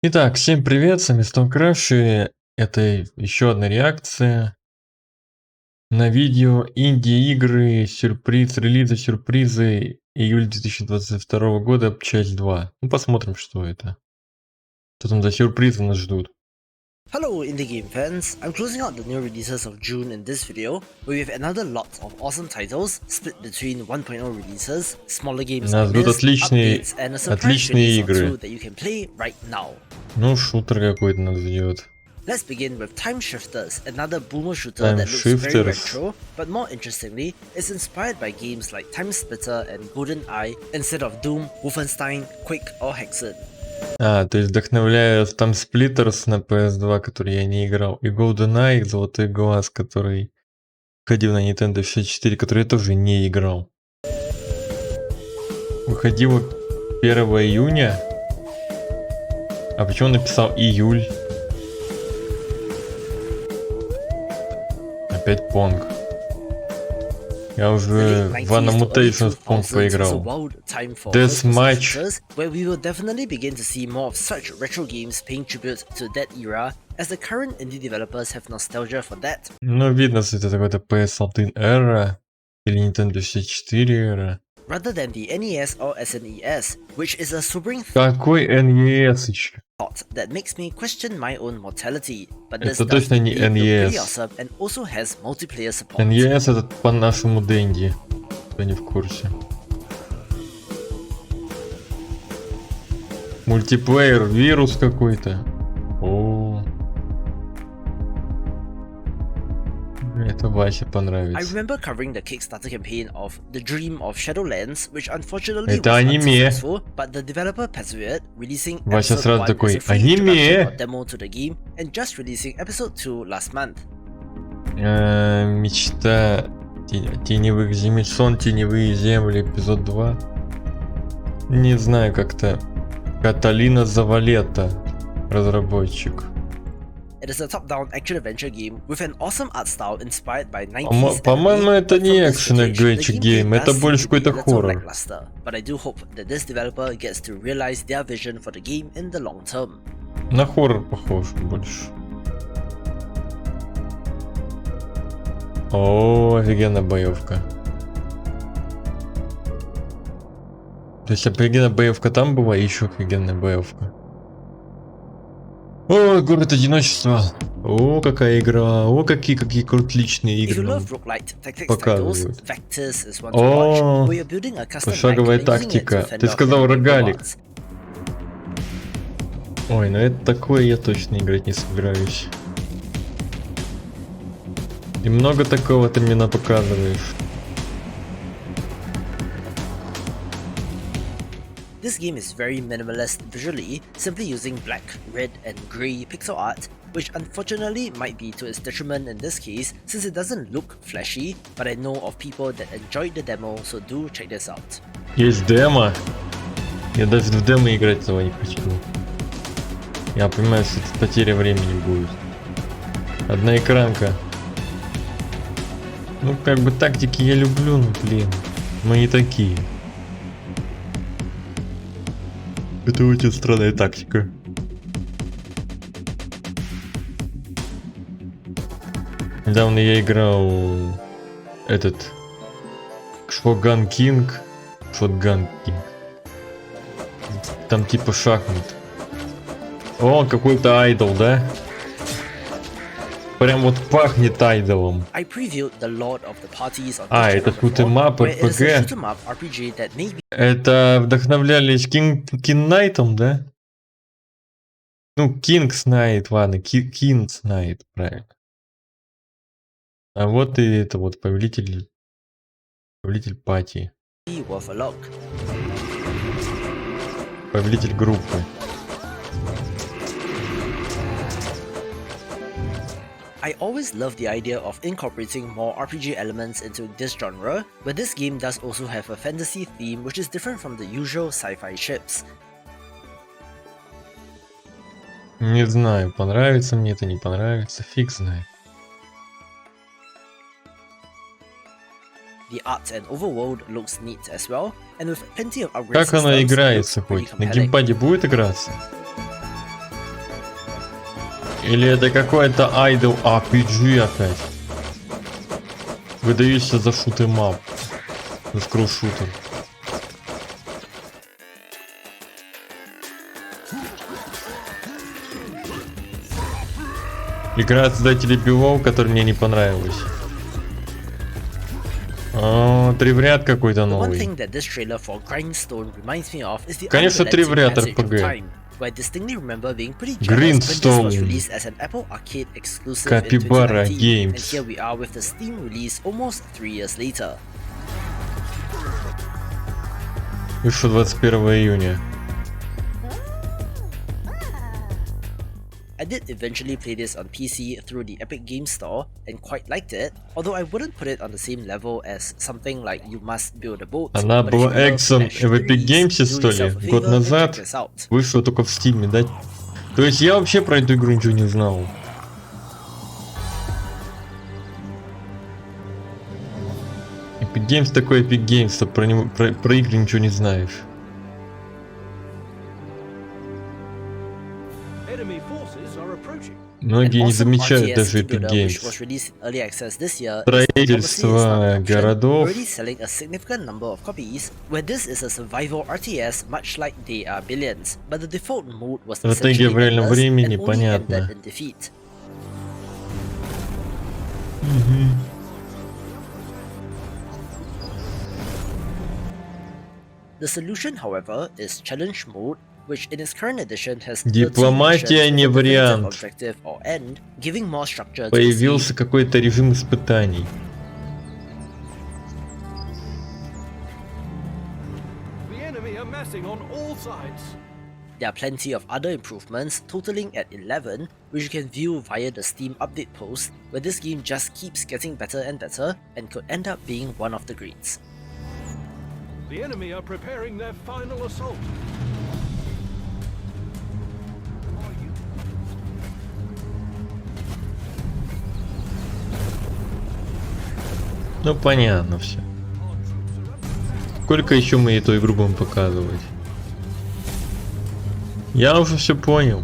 Итак, всем привет, с вами Stonecrush, и это еще одна реакция на видео инди-игры, релизы, сюрпризы, июль 2022 года, часть 2. Ну, посмотрим, что это. Что там за сюрпризы нас ждут. Hello indie game fans, I'm closing out the new releases of June in this video, where we have another lot of awesome titles split between 1.0 releases, smaller games Нас like ждут this, updates, and a surprise release or two игры. that you can play right now. Ну, шутер какой-то нас ждет. Let's begin with Time Shifters, another boomer shooter Time that looks very Shifters. retro, but more interestingly, it's inspired by games like Time Splitter and GoldenEye instead of Doom, Wolfenstein, Quake or Hexen. То есть вдохновляют там Splitters на PS2, который я не играл, и GoldenEye, Золотой глаз, который выходил на Nintendo 64, который я тоже не играл. Выходило 1 июня. А почему он написал июль? Опять Понг. Я уже в One Mutation в Понг поиграл. Deathmatch. Where we will definitely begin to see more of such retro games paying tribute to that era, as the current indie developers have nostalgia for that. Ну, видно, что это какой-то PS1 эра или Nintendo 64 эра. Rather than the NES or SNES, which is a sobering Какой NES еще? thought that makes me question my own mortality. But this Это does точно не indeed look pretty NES. awesome and also has multiplayer support. NES это по нашему Дэнди. Кто не в курсе. Мультиплеер, вирус какой-то. О. Это Васе I понравится. remember covering the Kickstarter campaign of The Dream of Shadowlands, which unfortunately Это was аниме. unsuccessful, but the developer persevered, releasing Вася episode сразу 1 такой, as a free аниме. introduction or demo to the game, and just releasing episode 2 last month. Мечта теневых земель, сон теневые земли, эпизод 2. Не знаю, как-то Каталина Завалета, разработчик. It is a top-down action-adventure game with an awesome art style inspired by 90s По-моему, anime, это but не from this экшен-адвенчер footage, the гейм, gameplay это does больше seem to be какой-то a little хоррор. lackluster, but I do hope that this developer gets to realize their vision for the game in the long term. На хоррор похож больше. О, офигенная боевка. То есть офигенная боевка там была, и еще офигенная боевка. О, город одиночества. О, какая игра. О, какие отличные If you игры. love roguelite tactics titles, Показывают. Vectors is one to watch, О, where you're building a custom пошаговая bike and using it to тактика. fend Ты off сказал enemy рогалик. robots. Ой, ну это такое я точно играть не собираюсь. И много такого ты мне показываешь. This game is very minimalist visually, simply using black, red, and grey pixel art, which unfortunately might be to its detriment in this case since it doesn't look flashy, but I know of people that enjoyed the demo, so do check this out. Есть демо. Я даже в демо играть этого не хочу. Я понимаю, что это потеря времени будет. Одна экранка. Ну, как бы тактики я люблю, но, блин, но не такие. Это очень странная тактика. Недавно я играл этот Шотган Кинг. Там типа шахмат. О, какой-то айдол, да? Прям вот пахнет айдолом. I previewed the Lord of the Parties on Это shoot-em-up RPG. RPG that may be Это вдохновлялись Киннайтом, да? Ну, Кингс Найт, ладно, Кингс Найт, правильно. А вот и это вот повелитель пати. worth a look. Повелитель группы. I always love the idea of incorporating more RPG elements into this genre, but this game does also have a fantasy theme which is different from the usual sci-fi ships. Не знаю, понравится мне это, не понравится, фиг знает. The art and overworld looks neat as well, and with plenty of upgrades. Как она играется хоть? На геймпаде будет играться? Или это какой-то idol RPG опять? Выдающийся за шутэмап. За скролл-шутер. Игра от создателей Below, которая мне не понравилась. О, 3 в ряд какой-то новый. Конечно, 3 в ряд RPG. Grindstone. Capybara Games. Вышел 21 июня. I did eventually play this on PC through the Epic Games Store and quite liked it, although I wouldn't put it on the same level as something like You Must Build a Boat. Она была эксом в Epic Games, что ли? Год назад. Вышла только в Steam, да? То есть я вообще про эту игру ничего не знал. Epic Games такой Epic Games, что про игры ничего не знаешь. Многие не замечают даже Epic Games. Строительство городов. Стратегия в реальном времени, понятно. The solution, however, is challenge mode, which in its current edition has Дипломатия не вариант. Появился какой-то режим испытаний. There are plenty of other improvements, totaling at 11, which you can view via the Steam update post, where this game just keeps getting better and better, and could end up being one of the greats. The enemy are preparing their final assault. Ну понятно все. Сколько еще мы эту игру будем показывать? Я уже все понял.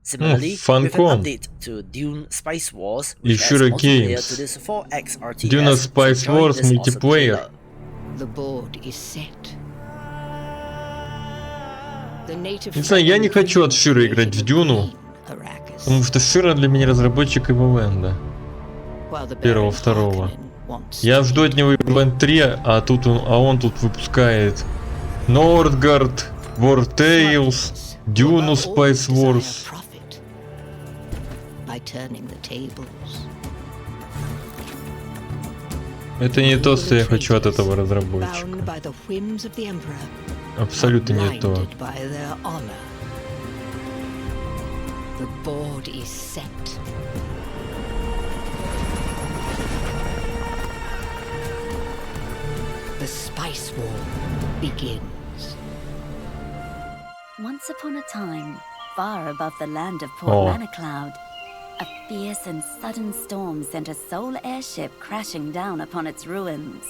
Фанком. И Shura Games. Dune Spice Wars мультиплеер. Не знаю, я не хочу от Shura играть в Дюну. Потому что Shura для меня разработчик Evoland. Первого, второго. Я жду от него Evoland 3, а он тут выпускает Nordgard, War Tales, Dune Spice Wars. Это не то, что я хочу от этого разработчика. Абсолютно не то. The board is set. The spice war begins. Once upon a time, far above the land of Port Manacloud, a fierce and sudden storm sent a soul airship crashing down upon its ruins.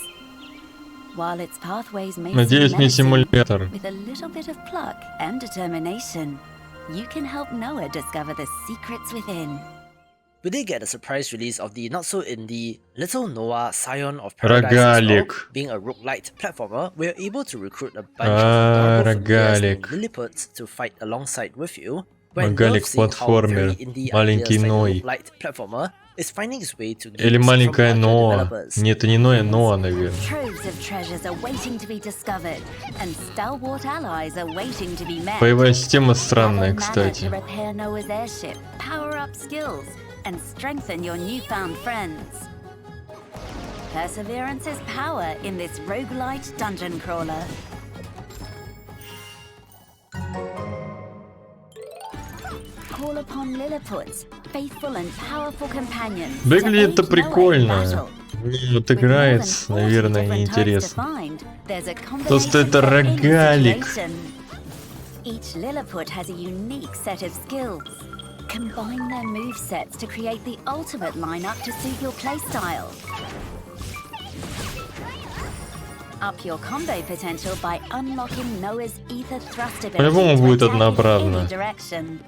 While its pathways may seem menacing, with a little bit of pluck and determination, you can help Noah discover the secrets within. We did get a surprise release of the not-so-indie Little Noah Scion of Paradise. Being a roguelite platformer, we are able to recruit a bunch of Lilliputs to fight alongside with you. Рогалик платформер, маленький Ной. Или маленькая Ноа. Нет, это не Ноя, Ноа, наверное. Боевая система странная, кстати. Perseverance is power in this roguelite dungeon crawler. Call upon Lilliputs, faithful and powerful companions. Выглядит-то прикольно. Вот играется, наверное, неинтересно. То, что это рогалик. Each Lilliput has a unique set of skills. Combine their movesets to create the ultimate lineup to suit your playstyle. Up your combo potential by unlocking Noah's ether thrust ability По-любому to будет attack in однообразно. any direction.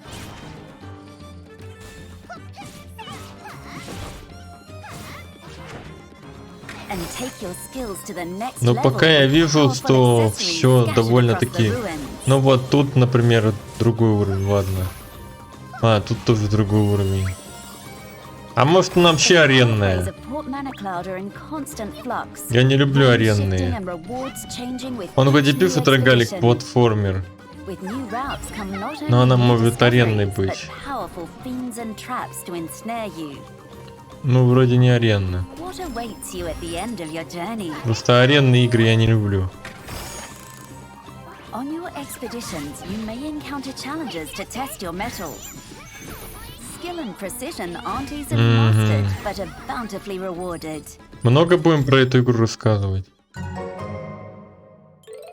And take your skills to the next Но level пока я with вижу, powerful что accessories все scattered довольно-таки... across the ruins. Ну вот тут, например, другой уровень, ладно. А, тут тоже другой уровень. А может она вообще аренная? Я не люблю аренные. Он вроде пишет рогалик платформер. Но она может аренной быть. Ну, вроде не аренна. Просто аренные игры я не люблю. On your expeditions, you may encounter challenges to test your mettle. Skill and precision aren't easily mastered, but are bountifully rewarded. Много будем про эту игру рассказывать.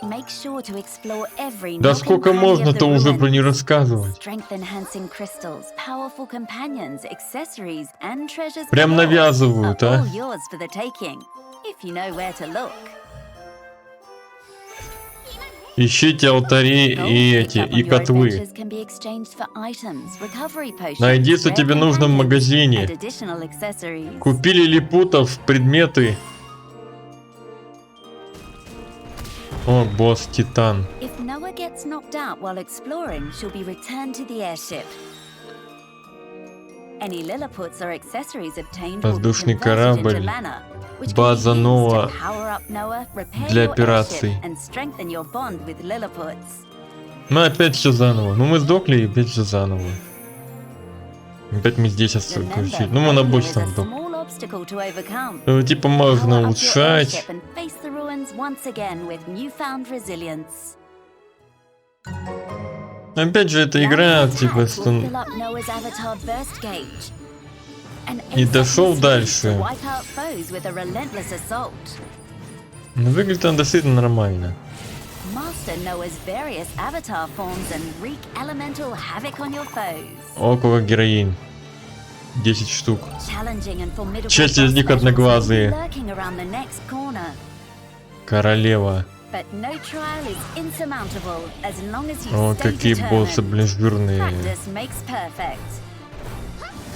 Make sure to explore every Да nook and сколько cranny of можно-то the уже про нее ruins. рассказывать? Strength-enhancing crystals, powerful companions, accessories, and treasures Прям galore навязывают, are а? all yours for the taking, if you know where to look. Ищите алтари и эти, и котлы. Найди, что тебе нужно в магазине. Купили липутов, предметы. О, босс Титан. Воздушный корабль. База Ноа для операций. Ну опять все заново. Ну мы сдохли и опять все заново. Опять мы здесь отключить. Ну мы на боссе там сдох. Ну, типа можно улучшать. Опять же эта игра типа не дошел дальше. Но выглядит он действительно нормально. Около героинь. 10 штук. Часть из них одноглазые. Королева. О, какие боссы, блин, жирные.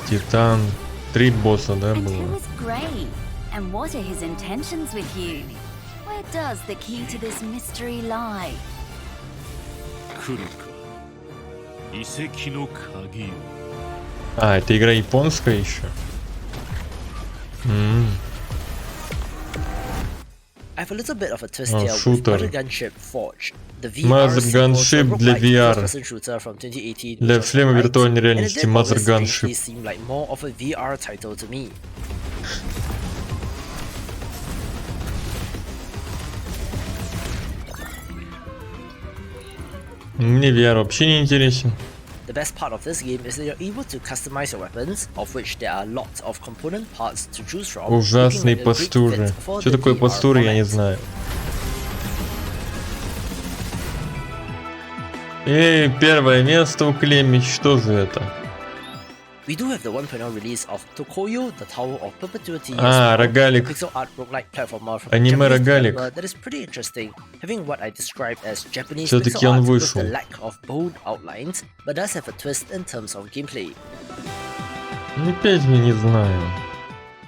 Титан. 3 босса, да, было? А, это игра японская еще? I have a little bit of a twist here with шутер. Mother Gunship Forge. The Mother VR Gunship для VR. shooter from 2018, Для шлема виртуальной реальности Mother It Gunship. seemed like more of a VR title to me. Мне VR вообще не интересен. The best part of this game is that you're able to customize your weapons, of which there are lots of component parts to choose from. Ужасные постуры. Что такое постуры, я не знаю. Эй, первое место у Клемич, что же это? We do have the 1.0 release of Tokoyo, the Tower of Perpetuity. Рогалик. Pixel art roguelike platformer from Аниме-рогалик. that is pretty interesting, having what I describe as Japanese Всё-таки pixel он art with вышел. the lack of bold outlines, but does have a twist in terms of gameplay. Опять я не знаю.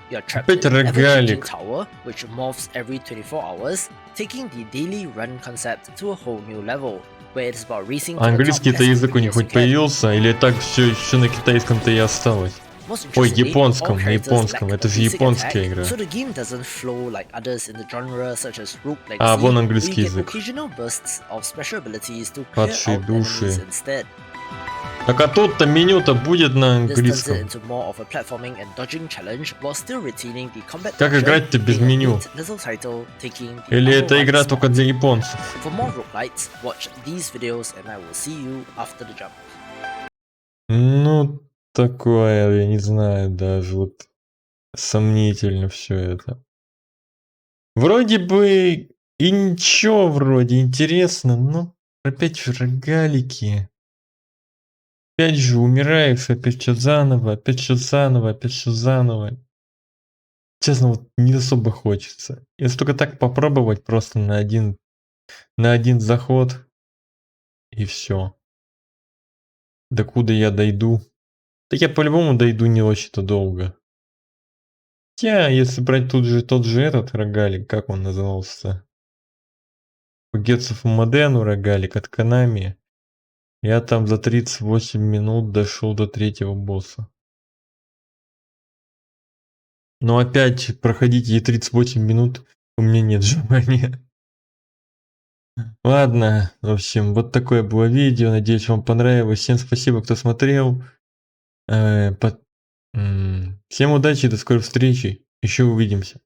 You're trapped Опять in an ever-changing рогалик. tower, which morphs every 24 hours, taking the daily run concept to a whole new level, where it is about racing to the top Английский-то as язык у них quickly as you хоть can. появился, или так все еще на китайском-то и осталось? Most Ой, interestingly, японском, all на characters японском, lack это a же basic японская attack, игра. so the game doesn't flow like others in the genre, such as Rogue Legacy, А, вон where английский you get язык. occasional bursts of special abilities to clear Падшие out души. enemies instead. Так а тут-то меню-то будет на This turns it английском. into more of a platforming and dodging challenge while still retaining the combat Как function, играть-то без being a меню? neat little title, taking the Или number это one игра spot. только для японцев? For more roguelites, watch these videos and I will see you after the jump. Ну, такое, я не знаю, даже вот сомнительно все это. Вроде бы и ничего, вроде интересно, но опять же рогалики. Опять же умираешь, опять все заново, опять все заново, опять все заново. Честно, вот не особо хочется. Если только так попробовать просто на один заход и все. Докуда я дойду? Так я по-любому дойду не очень-то долго. Хотя, если брать тот же этот рогалик, как он назывался? Гетсов Модену рогалик от Konami. Я там за 38 минут дошел до третьего босса. Но опять проходить ей 38 минут у меня нет желания. Ладно, в общем, вот такое было видео. Надеюсь, вам понравилось. Всем спасибо, кто смотрел. Всем удачи, до скорой встречи. Еще увидимся.